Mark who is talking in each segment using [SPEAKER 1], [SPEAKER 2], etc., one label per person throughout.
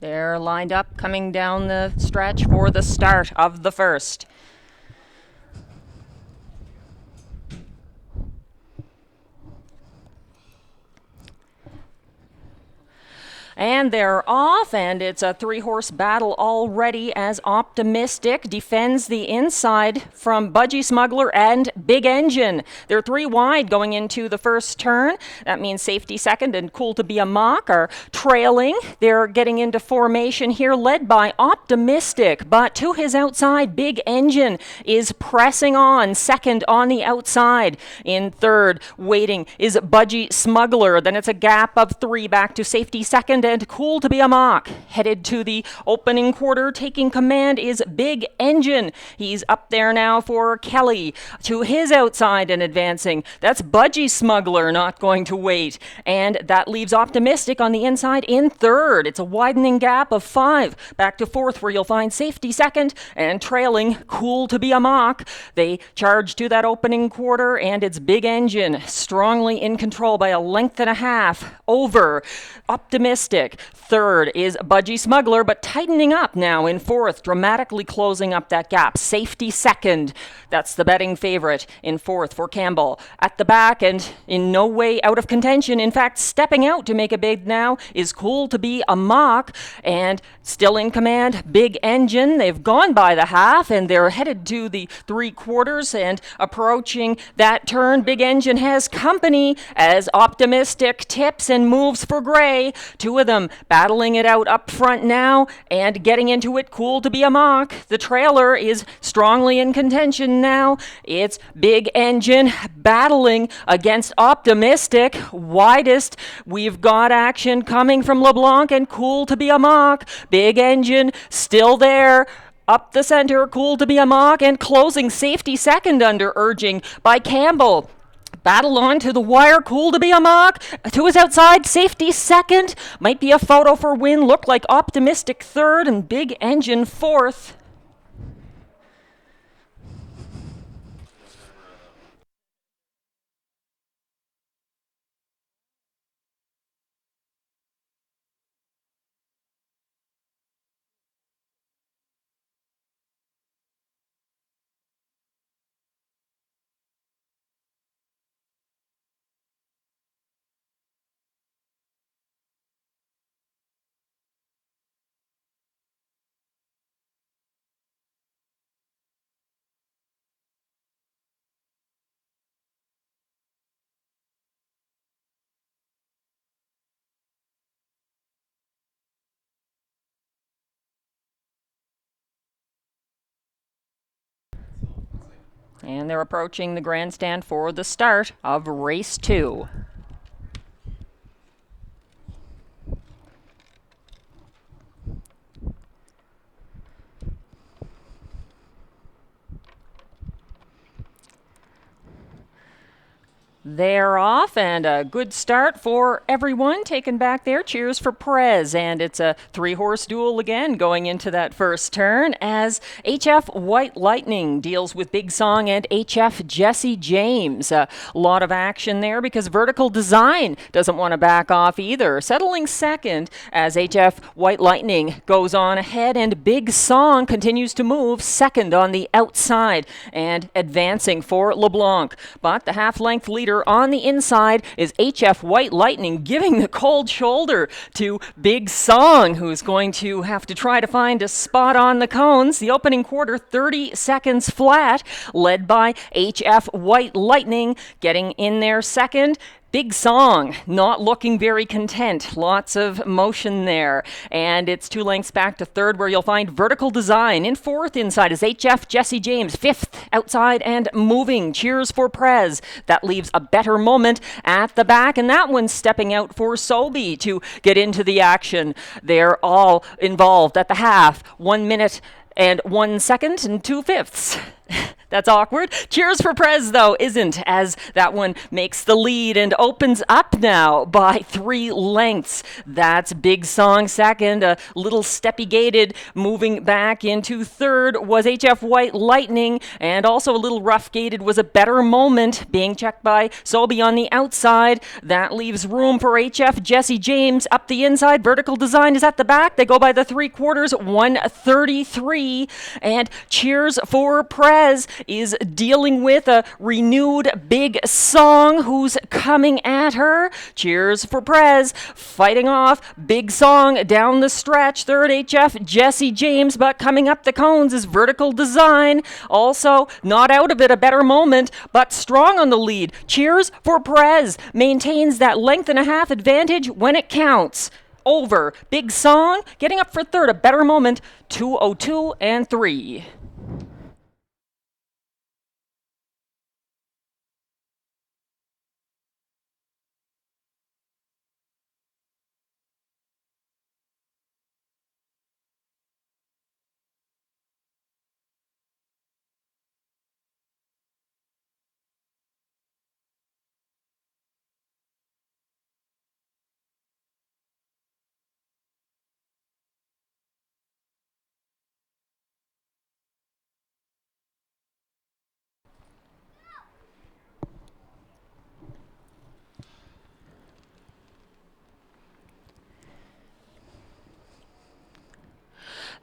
[SPEAKER 1] They're lined up coming down the stretch for the start of the first. And they're off, and it's a three-horse battle already as Optimistic defends the inside from Budgie Smuggler and Big Engine. They're three wide going into the first turn. That means Safety Second and Cool to Be a Mock are trailing. They're getting into formation here, led by Optimistic, but to his outside, Big Engine is pressing on, second on the outside. In third, waiting, is Budgie Smuggler. Then it's a gap of three back to Safety Second and Cool to Be a Mock. Headed to the opening quarter, taking command is Big Engine. He's up there now for Kelly. To his outside and advancing, that's Budgie Smuggler, not going to wait. And that leaves Optimistic on the inside in third. It's a widening gap of five. Back to fourth, where you'll find Safety Second and trailing Cool to Be a Mock. They charge to that opening quarter, and it's Big Engine strongly in control by a length and a half over Optimistic. Third is Budgie Smuggler, but tightening up now in fourth, dramatically closing up that gap. Safety Second, that's the betting favorite in fourth for Campbell. At the back and in no way out of contention, in fact stepping out to make a bid now, is Cool to Be a Mock, and still in command, Big Engine. They've gone by the half and they're headed to the three quarters, and approaching that turn, Big Engine has company as Optimistic tips and moves for Gray. Two of them battling it out up front now and getting into it. Cool to Be a Mock. The trailer is strongly in contention now. It's Big Engine battling against Optimistic. Widest, we've got action coming from LeBlanc and Cool to Be a Mock. Big Engine still there. Up the center, Cool to Be a Mock, and closing Safety Second under urging by Campbell. Battle on to the wire, Cool to Be a Mock. To his outside, Safety Second. Might be a photo for win. Looked like Optimistic third and Big Engine fourth. And they're approaching the grandstand for the start of race 2. They're off, and a good start for everyone taken back there. Cheers for Perez, and it's a three-horse duel again going into that first turn as HF White Lightning deals with Big Song and HF Jesse James. A lot of action there because Vertical Design doesn't want to back off either. Settling second as HF White Lightning goes on ahead, and Big Song continues to move second on the outside and advancing for LeBlanc. But the half-length leader on the inside is HF White Lightning, giving the cold shoulder to Big Song, who's going to have to try to find a spot on the cones. The opening quarter, 30 seconds flat, led by HF White Lightning, getting in there second. Big Song, not looking very content. Lots of motion there. And it's 2 lengths back to third, where you'll find Vertical Design. In fourth inside is HF Jesse James. Fifth outside and moving. Cheers for Prez. That leaves a Better Moment at the back. And that one's stepping out for Sobe to get into the action. They're all involved at the half. 1 minute and 1 second and 2/5. That's awkward. Cheers for Prez, though, isn't, as that one makes the lead and opens up now by 3 lengths. That's Big Song second. A little steppy gated moving back into third was HF White Lightning, and also a little rough gated was A Better Moment, being checked by Sobe on the outside. That leaves room for HF Jesse James up the inside. Vertical Design is at the back. They go by the 3/4, 1:33. And Cheers for Prez is dealing with a renewed Big Song who's coming at her. Cheers for Prez fighting off Big Song down the stretch. Third HF Jesse James, but coming up the cones is Vertical Design. Also not out of it, A Better Moment, but strong on the lead. Cheers for Prez maintains that length and a half advantage when it counts. Over Big Song, getting up for third, A Better Moment, 2:02 and 3.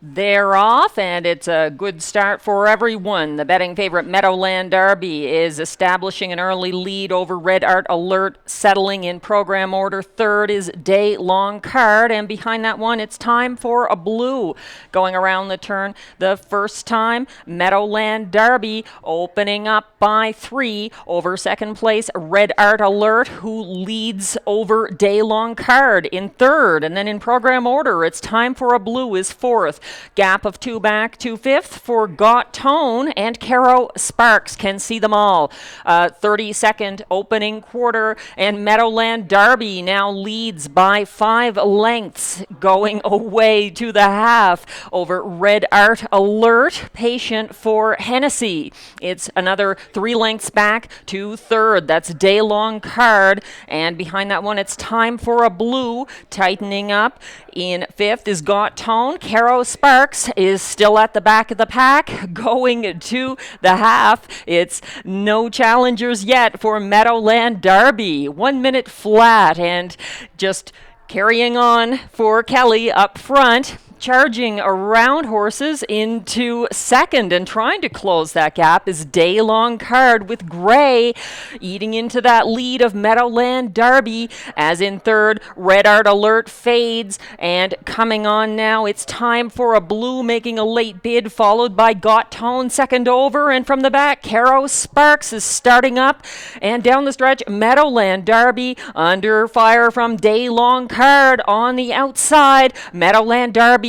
[SPEAKER 1] They're off, and it's a good start for everyone. The betting favorite Meadowland Derby is establishing an early lead over Red Art Alert, settling in program order. Third is Day Long Card, and behind that one, it's Time for a Blue. Going around the turn the first time, Meadowland Derby opening up by 3 over second place, Red Art Alert, who leads over Day Long Card in third. And then in program order, it's Time for a Blue is fourth. Gap of 2 back to fifth for Got Tone, and Caro Sparks can see them all. 32nd opening quarter, and Meadowland Derby now leads by 5 lengths, going away to the half over Red Art Alert, patient for Hennessy. It's another 3 lengths back to third. That's Day Long Card, and behind that one, it's Time for a Blue, tightening up. In fifth is Got Tone. Caro Sparks is still at the back of the pack, going to the half. It's no challengers yet for Meadowland Derby. 1 minute flat, and just carrying on for Kelly up front. Charging around horses into second and trying to close that gap is Day Long Card, with Gray eating into that lead of Meadowland Derby. As in third, Red Art Alert fades, and coming on now, it's Time for a Blue making a late bid, followed by Got Tone second over, and from the back, Caro Sparks is starting up, and down the stretch, Meadowland Derby under fire from Day Long Card on the outside. Meadowland Derby,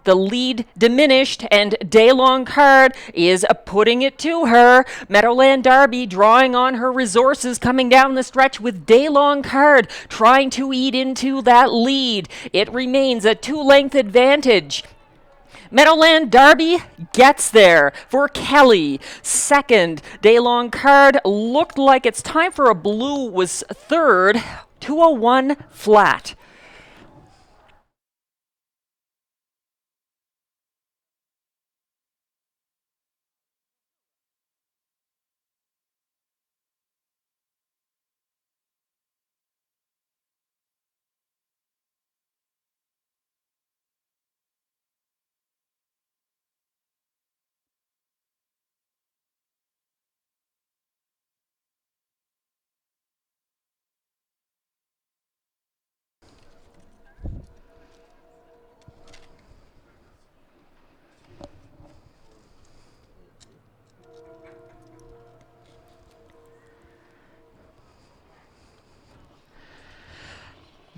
[SPEAKER 1] the lead diminished, and Day Long Card is putting it to her. Meadowland Derby drawing on her resources coming down the stretch, with Day Long Card trying to eat into that lead. It remains a 2-length advantage. Meadowland Derby gets there for Kelly. Second, Day Long Card looked like it's Time for a Blue was third. 2:01 flat.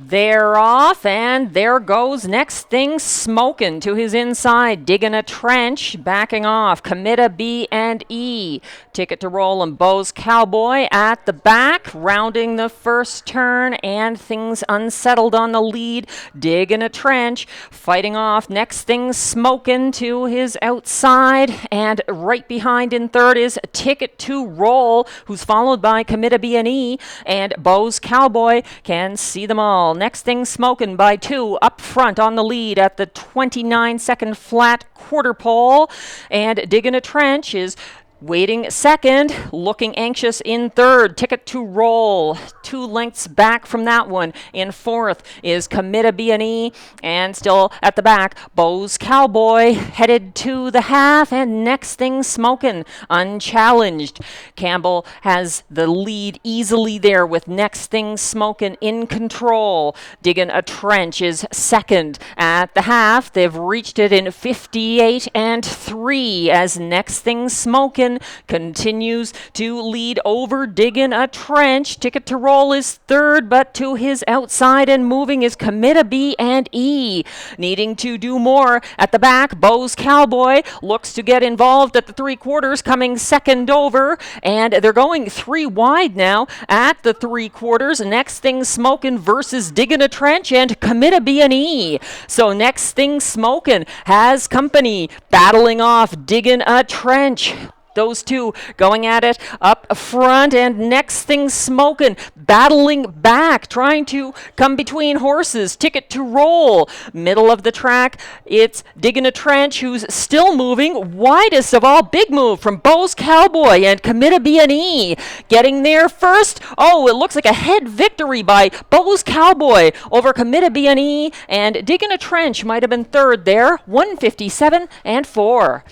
[SPEAKER 1] They're off, and there goes Next Thing Smokin' to his inside, digging a trench, backing off. Committa B and and E. Ticket to Roll and Bo's Cowboy at the back, rounding the first turn, and things unsettled on the lead. Digging a Trench, fighting off Next Thing Smokin' to his outside, and right behind in third is Ticket to Roll, who's followed by Commit a B&E, and Bo's Cowboy can see them all. Next Thing Smokin' by 2 up front on the lead at the 29-second flat quarter pole, and Digging a Trench is waiting second, looking anxious in third. Ticket to Roll, 2 lengths back from that one. In fourth is Commit a B&E, and still at the back, Bo's Cowboy headed to the half, and Next Thing Smokin' unchallenged. Campbell has the lead easily there with Next Thing Smokin' in control. Digging a Trench is second at the half. They've reached it in 58 and 3 as Next Thing Smokin' continues to lead over Digging a Trench. Ticket to Roll is third, but to his outside and moving is Commit a B&E. Needing to do more at the back, Bo's Cowboy looks to get involved at the 3/4, coming second over, and they're going 3 wide now at the 3/4. Next Thing Smokin' versus Digging a Trench and Commit a B&E. So Next Thing Smokin' has company, battling off Digging a Trench. Those two going at it up front, and Next Thing Smokin' battling back, trying to come between horses. Ticket to Roll, middle of the track. It's Digging a Trench, who's still moving. Widest of all, big move from Bo's Cowboy and Commit a B&E. Getting there first. Oh, it looks like a head victory by Bo's Cowboy over Commit a B&E, and Digging a Trench might have been third there. 157 and 4.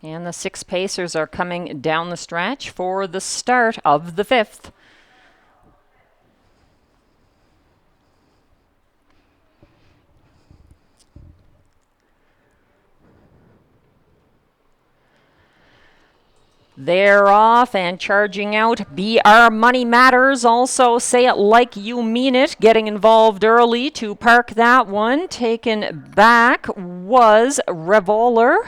[SPEAKER 1] And the 6 pacers are coming down the stretch for the start of the 5th. They're off and charging out. BR Money Matters, also Say It Like You Mean It, getting involved early to park that one. Taken back was Reveler,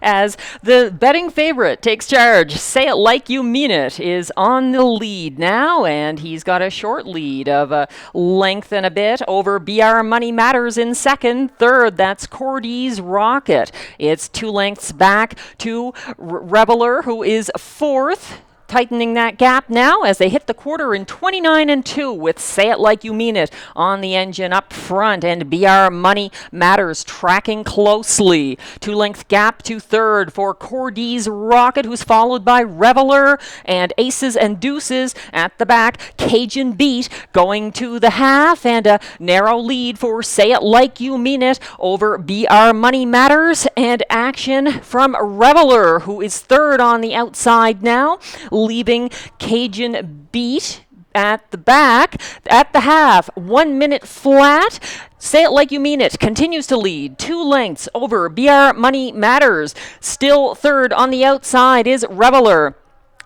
[SPEAKER 1] as the betting favorite takes charge. Say It Like You Mean It is on the lead now, and he's got a short lead of a length and a bit over BR Money Matters in second. Third, that's Cordy's Rocket. It's 2 lengths back to Reveler, who is fourth, tightening that gap now as they hit the quarter in 29 and 2 with Say It Like You Mean It on the engine up front, and BR Money Matters tracking closely. 2-length gap to third for Cordy's Rocket, who's followed by Reveler, and Aces and Deuces at the back. Cajun Beat going to the half, and a narrow lead for Say It Like You Mean It over BR Money Matters, and action from Reveler, who is third on the outside now, leaving Cajun Beat at the back. At the half, 1 minute flat. Say It Like You Mean It continues to lead 2 lengths over BR Money Matters. Still third on the outside is Reveler.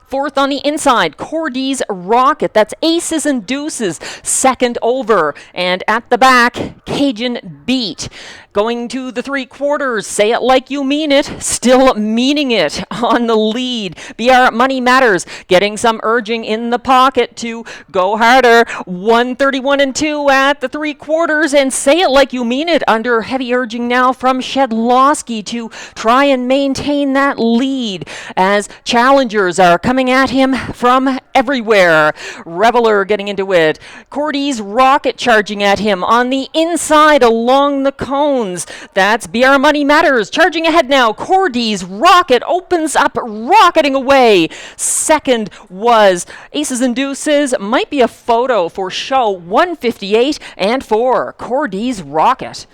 [SPEAKER 1] Fourth on the inside, Cordy's Rocket. That's Aces and Deuces, second over. And at the back, Cajun Beat. Going to the 3/4, Say It Like You Mean It, still meaning it on the lead. BR Money Matters getting some urging in the pocket to go harder. 131 and 2 at the 3/4, and Say It Like You Mean It under heavy urging now from Shedlowski to try and maintain that lead as challengers are coming at him from everywhere. Reveler getting into it. Cordy's Rocket charging at him on the inside along the cone. Jones. That's BR Money Matters. Charging ahead now. Cordy's Rocket opens up, rocketing away. Second was Aces and Deuces. Might be a photo for show 158 and 4. Cordy's Rocket.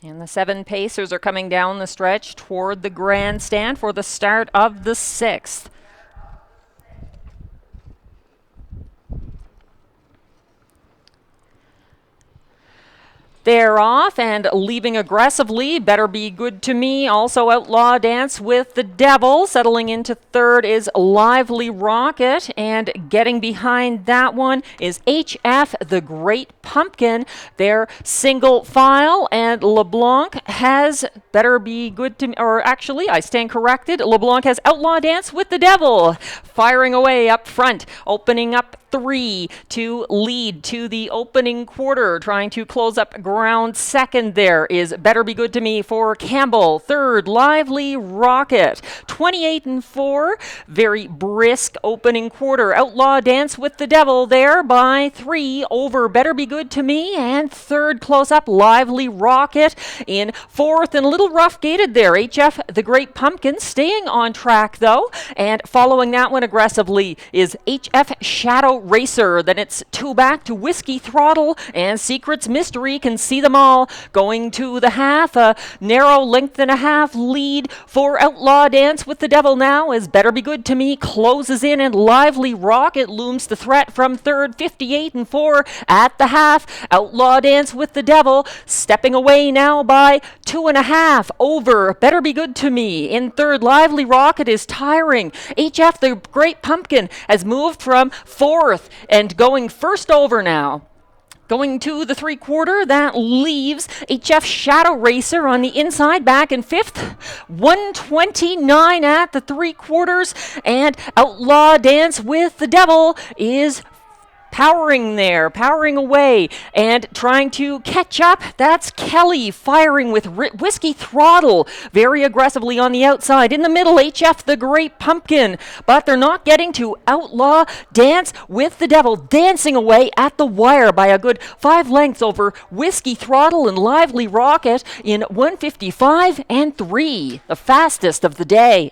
[SPEAKER 1] And the 7 pacers are coming down the stretch toward the grandstand for the start of the 6th. They're off and leaving aggressively. Better Be Good to Me. Also Outlaw Dance with the Devil. Settling into third is Lively Rocket. And getting behind that one is HF, the Great Pumpkin. They're single file. And LeBlanc has Better Be Good to Me. Or actually, I stand corrected. LeBlanc has Outlaw Dance with the Devil. Firing away up front. Opening up 3 to lead to the opening quarter. Trying to close up ground second there is Better Be Good to Me for Campbell. Third, Lively Rocket. 28 and 4. Very brisk opening quarter. Outlaw Dance with the Devil there by 3 over Better Be Good to Me. And third, close up, Lively Rocket. In fourth and a little rough gated there. HF, the Great Pumpkin, staying on track though. And following that one aggressively is HF Shadow Racer. Then it's 2 back to Whiskey Throttle and Secrets Mystery. Can see them all. Going to the half, a narrow length and a half lead for Outlaw Dance with the Devil now as Better Be Good to Me closes in and Lively Rocket looms the threat from third. 58 and 4 at the half. Outlaw Dance with the Devil stepping away now by 2.5 over Better Be Good to Me. In third, Lively Rocket is tiring. HF, the Great Pumpkin, has moved from fourth and going first over now. Going to the 3/4, that leaves HF Shadow Racer on the inside, back in fifth. 129 at the 3/4, and Outlaw Dance with the Devil is powering there, powering away, and trying to catch up. That's Kelly firing with Whiskey Throttle very aggressively on the outside. In the middle, HF, the Great Pumpkin, but they're not getting to Outlaw Dance with the Devil, dancing away at the wire by a good 5 lengths over Whiskey Throttle and Lively Rocket in 155 and 3, the fastest of the day.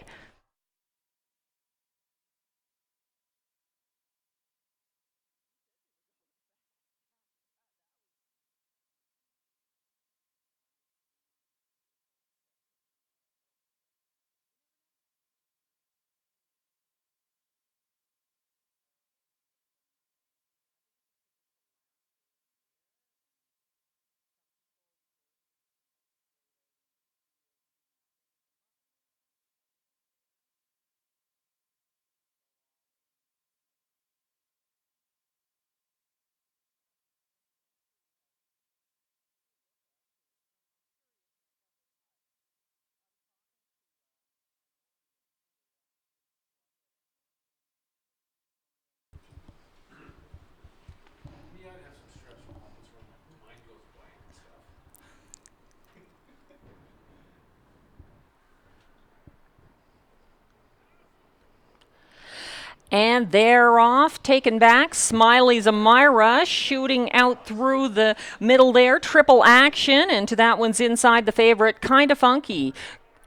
[SPEAKER 1] And they're off, taken back. Smiley's Amira shooting out through the middle there. Triple action, and to that one's inside the favorite, Kinda Funky.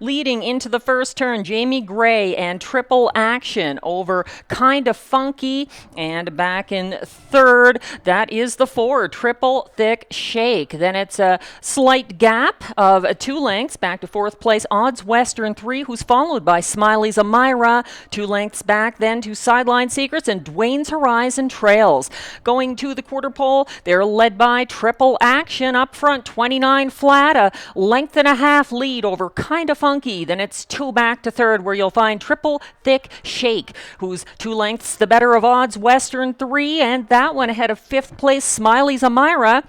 [SPEAKER 1] Leading into the first turn, Jamie Gray and Triple Action over Kinda Funky. And back in third, that is the 4, Triple Thick Shake. Then it's a slight gap of 2 lengths back to fourth place, Odds Western 3, who's followed by Smiley's Amira. 2 lengths back then to Sideline Secrets and Dwayne's Horizon Trails. Going to the quarter pole, they're led by Triple Action up front, 29 flat, a length and a half lead over Kinda Funky. Then it's 2 back to third, where you'll find Triple Thick Shake, who's 2 lengths the better of Odds Western 3, and that one ahead of fifth place, Smiley's Amira.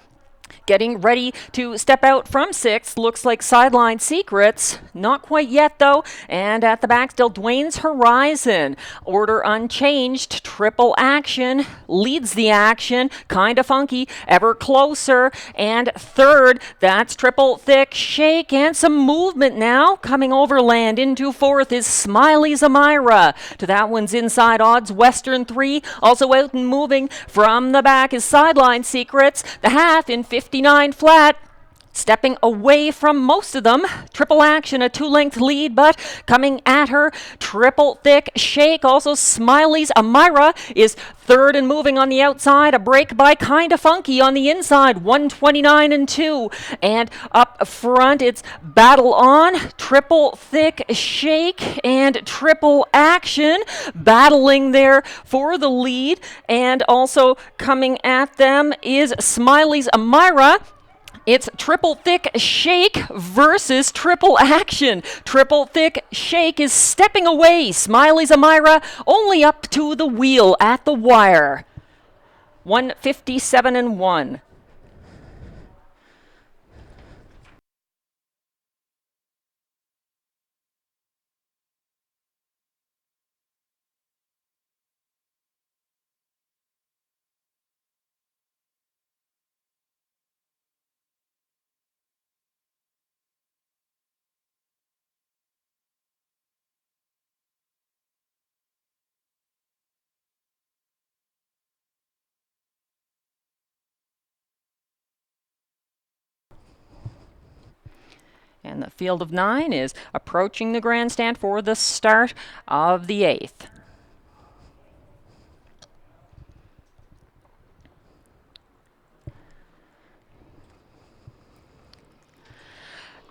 [SPEAKER 1] Getting ready to step out from 6th, looks like Sideline Secrets. Not quite yet, though. And at the back, still Dwayne's Horizon. Order unchanged. Triple Action leads the action. Kinda Funky, ever closer. And third, that's Triple Thick Shake. And some movement now. Coming overland into 4th is Smiley's Amira. To that one's inside, Odds Western 3. Also out and moving from the back is Sideline Secrets. The half in 59 flat. Stepping away from most of them, Triple Action, a 2-length lead, but coming at her, Triple Thick Shake. Also, Smiley's Amira is third and moving on the outside. A break by Kinda Funky on the inside, 129 and 2. And up front, it's Battle On, Triple Thick Shake, and Triple Action battling there for the lead. And also coming at them is Smiley's Amira. It's Triple Thick Shake versus Triple Action. Triple Thick Shake is stepping away. Smiley's Amira only up to the wheel at the wire. 157 and 1. And the field of 9 is approaching the grandstand for the start of the 8th.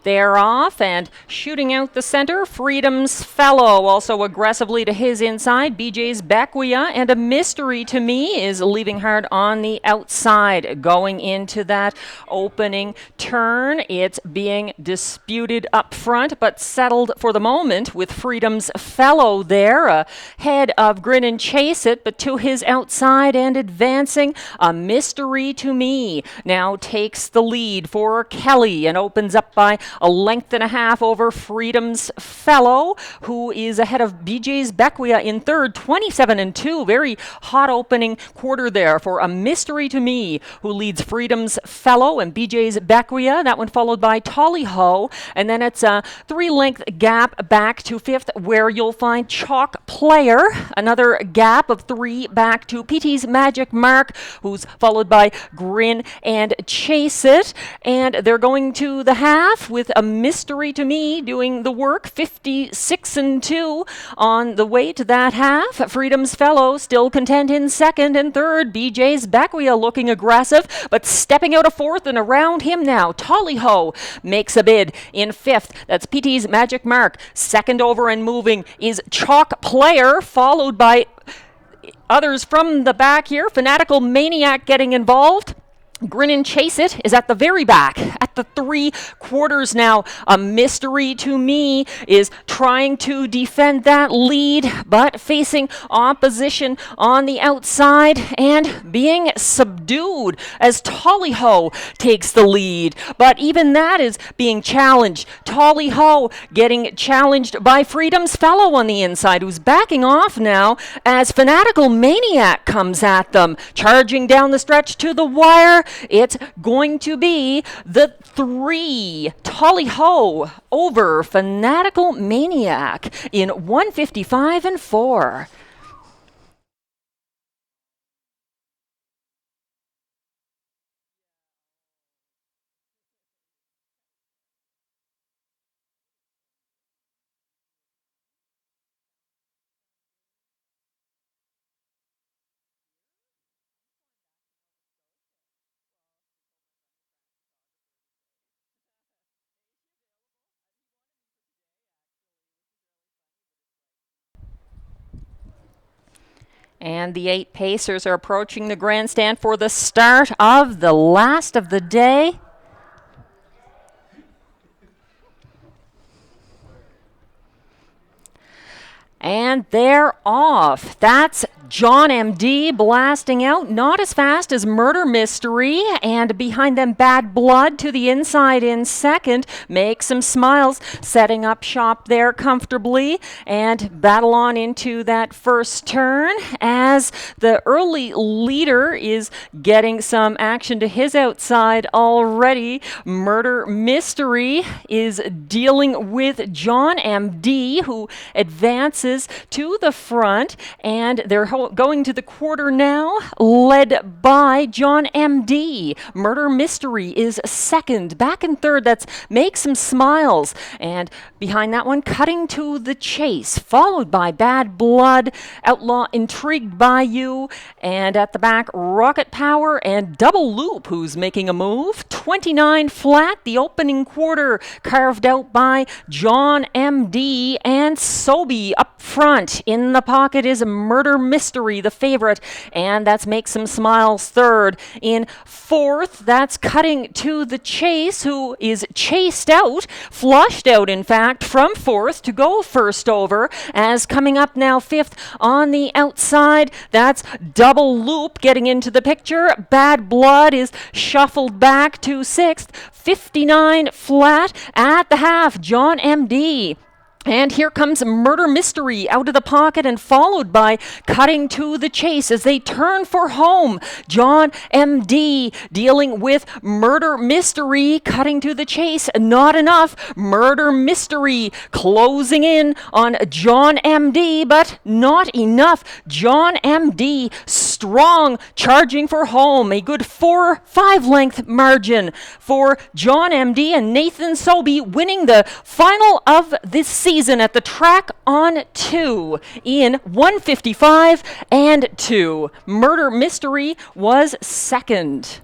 [SPEAKER 1] They're off and shooting out the center. Freedom's Fellow also aggressively to his inside. BJ's Bequia, and A Mystery to Me is leaving hard on the outside. Going into that opening turn, it's being disputed up front, but settled for the moment with Freedom's Fellow there. Ahead of Grin and Chase It, but to his outside and advancing. A Mystery to Me now takes the lead for Kelly and opens up by a length and a half over Freedom's Fellow, who is ahead of BJ's Bequia in third, 27 and 2. Very hot opening quarter there for A Mystery to Me, who leads Freedom's Fellow and BJ's Bequia. That one followed by Tolly Ho, and then it's a 3-length gap back to fifth, where you'll find Chalk Player. Another gap of 3 back to PT's Magic Mark, who's followed by Grin and Chase It. And they're going to the half with A Mystery to Me doing the work, 56 and 2 on the way to that half. Freedom's Fellow still content in second, and third, BJ's Bequia looking aggressive, but stepping out of fourth, and around him now, Tolly Ho makes a bid in fifth. That's PT's Magic Mark. Second over and moving is Chalk Player, followed by others from the back here. Fanatical Maniac getting involved. Grin and Chase It is at the very back, at the 3 quarters now. A Mystery to Me is trying to defend that lead, but facing opposition on the outside and being subdued as Tolly Ho takes the lead. But even that is being challenged. Tolly Ho getting challenged by Freedom's Fellow on the inside, who's backing off now as Fanatical Maniac comes at them, charging down the stretch to the wire. It's going to be the 3, Tolly Ho over Fanatical Maniac in 155 and 4. And the 8 pacers are approaching the grandstand for the start of the last of the day. And they're off. That's John M.D. blasting out, not as fast as Murder Mystery, and behind them Bad Blood to the inside in second. Make Some Smiles, setting up shop there comfortably, and battle on into that first turn as the early leader is getting some action to his outside already. Murder Mystery is dealing with John M.D., who advances to the front, and they're going to the quarter now, led by John M.D. Murder Mystery is second. Back in third, that's Make Some Smiles. And behind that one, Cutting to the Chase, followed by Bad Blood, Outlaw Intrigued by You, and at the back, Rocket Power and Double Loop, who's making a move. 29 flat, the opening quarter, carved out by John M.D. and Sobey up front. In the pocket is Murder Mystery, the favorite, and that's Make Some Smiles third. In fourth, that's Cutting to the Chase, who is chased out, flushed out in fact, from fourth to go first over, as coming up now fifth on the outside, that's Double Loop getting into the picture. Bad Blood is shuffled back to sixth. 59 flat at the half, John M.D. And here comes Murder Mystery out of the pocket and followed by Cutting to the Chase as they turn for home. John M.D. dealing with Murder Mystery, Cutting to the Chase, not enough. Murder Mystery closing in on John M.D., but not enough. John M.D. strong, charging for home. A good 4-5 length margin for John M.D. and Nathan Sobey winning the final of this season at the track on 2 in 1:55 and 2. Murder Mystery was second.